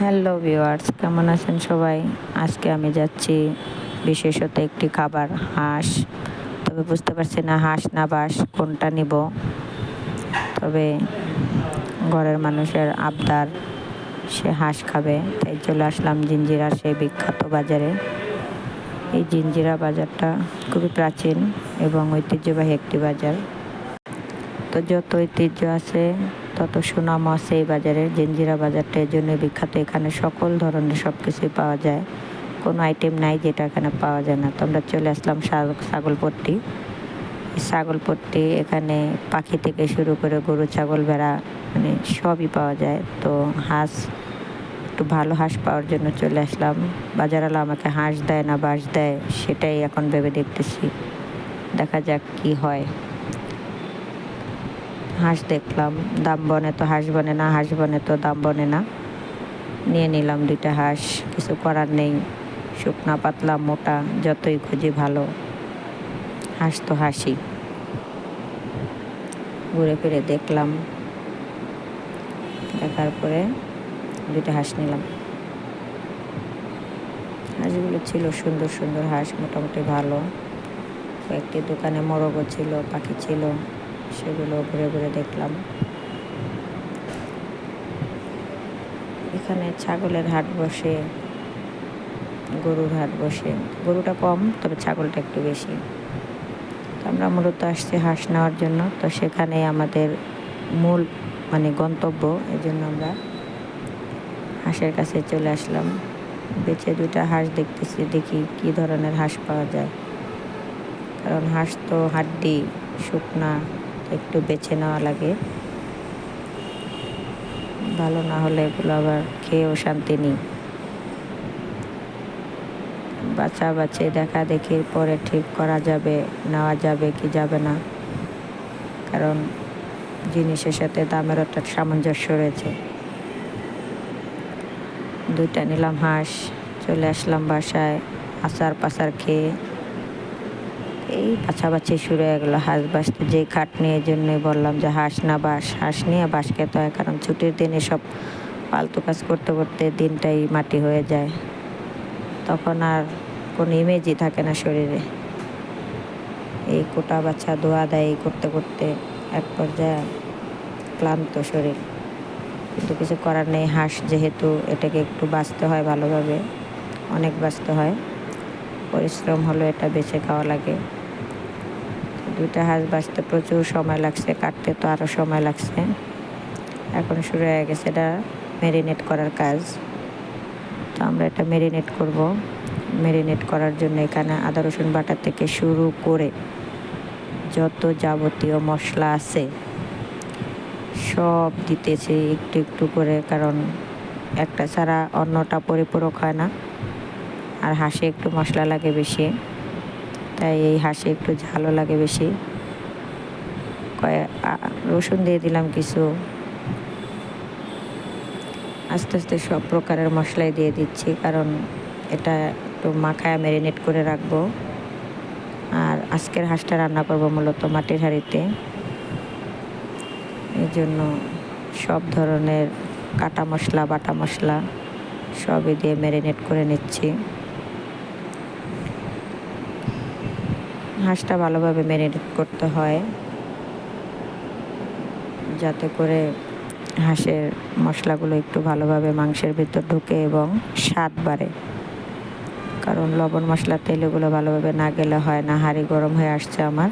Hello viewers, কেমন আছেন সবাই? আজকে আমি যাচ্ছি বিশেষত একটি খাবার হাঁস। তবে বুঝতে পারছি না হাঁস না বাঁশ কোনটা নিব। তবে ঘরের মানুষের আবদার, সে হাঁস খাবে, তাই চলে আসলাম জিঞ্জিরার সেই বিখ্যাত বাজারে। এই জিঞ্জিরা বাজারটা খুবই প্রাচীন এবং ঐতিহ্যবাহী একটি বাজার। তো যত ঐতিহ্য আছে তত সুনাম আছে এই বাজারে। জিঞ্জিরা বাজারটা এই জন্য বিখ্যাত, এখানে সকল ধরনের সব কিছুই পাওয়া যায়, কোনো আইটেম নাই যেটা এখানে পাওয়া যায় না। তো আমরা চলে আসলাম ছাগলপট্টি। ছাগলপট্টি এখানে পাখি থেকে শুরু করে গরু, ছাগল, ভেড়া মানে সবই পাওয়া যায়। তো হাঁস, একটু ভালো হাঁস পাওয়ার জন্য চলে আসলাম। বাজারওয়ালা আমাকে হাঁস দেয় না বাঁশ দেয় সেটাই এখন ভেবে দেখতেছি, দেখা যাক কি হয়। হাঁস দেখলাম, দাম বনে তো হাঁস বনে না, হাঁস বনে তো দাম বনে না। নিয়ে নিলাম 2টা হাঁস, কিছু করার নেই। শুকনা পাতলা মোটা যতই খুঁজি ভালো, হাঁস তো হাসি। ঘুরে ফিরে দেখলাম, দেখার পরে 2টা হাঁস নিলাম। হাঁসগুলো ছিল সুন্দর সুন্দর হাঁস, মোটামুটি ভালো। কয়েকটি দোকানে মোরগও ছিল, পাখি ছিল, সেগুলো ঘুরে ঘুরে দেখলাম। এখানে ছাগলের হাট বসে, গরুর হাট বসে। গরুটা কম, তবে ছাগলটা একটু বেশি। তো আমরা মূলত আসছি হাঁস নেওয়ার জন্য। তো সেখানে আমাদের মূল গন্তব্য, এই জন্য আমরা হাঁসের কাছে চলে আসলাম। বেচে 2টা হাঁস দেখতেছি, দেখি কি ধরনের হাঁস পাওয়া যায়। কারণ হাঁস তো হাড্ডি শুকনা, একটু বেছে নেওয়া লাগে। ভালো না হলে এগুলো আবার খেয়েও শান্তি নেই। বাছা দেখা দেখির পরে ঠিক করা যাবে, নেওয়া যাবে কি যাবে না। কারণ জিনিসের সাথে দামের একটা সামঞ্জস্য রয়েছে। 2টা নিলাম হাঁস, চলে আসলাম বাসায়। আচার খেয়ে এই বাছাবাছি শুরু হয়ে গেলো। হাঁস বাছতে যেই খাট নিয়ে জন্যই বললাম যে হাঁস না বাঁশ, হাঁস নিয়ে বাঁশ খেতে হয়। কারণ ছুটির দিনে সব ফালতু কাজ করতে করতে দিনটাই মাটি হয়ে যায়, তখন আর কোনো ইমেজই থাকে না শরীরে। এই কোটা বাছা ধোয়া দেয় করতে করতে এক পর্যায়ে ক্লান্ত শরীর, কিন্তু কিছু করার নেই। হাঁস যেহেতু, এটাকে একটু বাঁচতে হয় ভালোভাবে, অনেক বাঁচতে হয়, পরিশ্রম হলো, এটা বেছে খাওয়া লাগে। 2টা হাঁস বাঁচতে প্রচুর সময় লাগছে, কাটতে তো আরও সময় লাগছে। এখন শুরু হয়ে গেছে এটা ম্যারিনেট করার কাজ। তো আমরা এটা ম্যারিনেট করব। ম্যারিনেট করার জন্য এখানে আদা রসুন বাটা থেকে শুরু করে যত যাবতীয় মশলা আছে সব দিতেছি একটু একটু করে, কারণ একটা ছাড়া অন্যটা পরিপূরক হয় না। আর হাঁসে একটু মশলা লাগে বেশি, তাই এই হাঁসে একটু ঝালও লাগে বেশি। রসুন দিয়ে দিলাম কিছু। আস্তে আস্তে সব প্রকারের মশলাই দিয়ে দিচ্ছি, কারণ এটা একটু মাখায় ম্যারিনেট করে রাখবো। আর আজকের হাঁসটা রান্না করবো মূলত মাটির হাঁড়িতে, এই জন্য সব ধরনের কাটা মশলা বাটা মশলা সবই দিয়ে ম্যারিনেট করে নিচ্ছি। হাঁসটা ভালোভাবে ম্যারিনেট করতে হয়, যাতে করে হাঁসের মশলাগুলো একটু ভালোভাবে মাংসের ভিতর ঢুকে এবং স্বাদ বাড়ে। কারণ লবণ মশলা তেলগুলো ভালোভাবে না গেলে হয় না। হাঁড়ি গরম হয়ে আসছে আমার,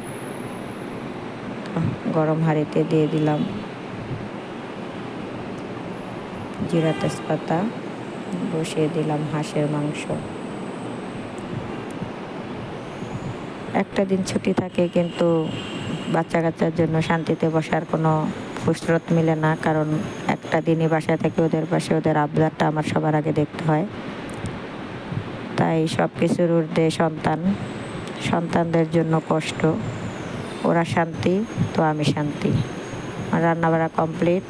গরম হাঁড়িতে দিয়ে দিলাম জিরা তেজপাতা, বসিয়ে দিলাম হাঁসের মাংস। একটা দিন ছুটি থাকে, কিন্তু বাচ্চা কাচ্চার জন্য শান্তিতে বসার কোনো ফুসরত মিলে না। কারণ একটা দিনই বাসায় থেকে ওদের পাশে ওদের আবদারটা আমার সবার আগে দেখতে হয়। তাই সব কিছুর ঊর্ধ্বে সন্তানদের জন্য কষ্ট, ওরা শান্তি তো আমি শান্তি। রান্নাবাড়া কমপ্লিট।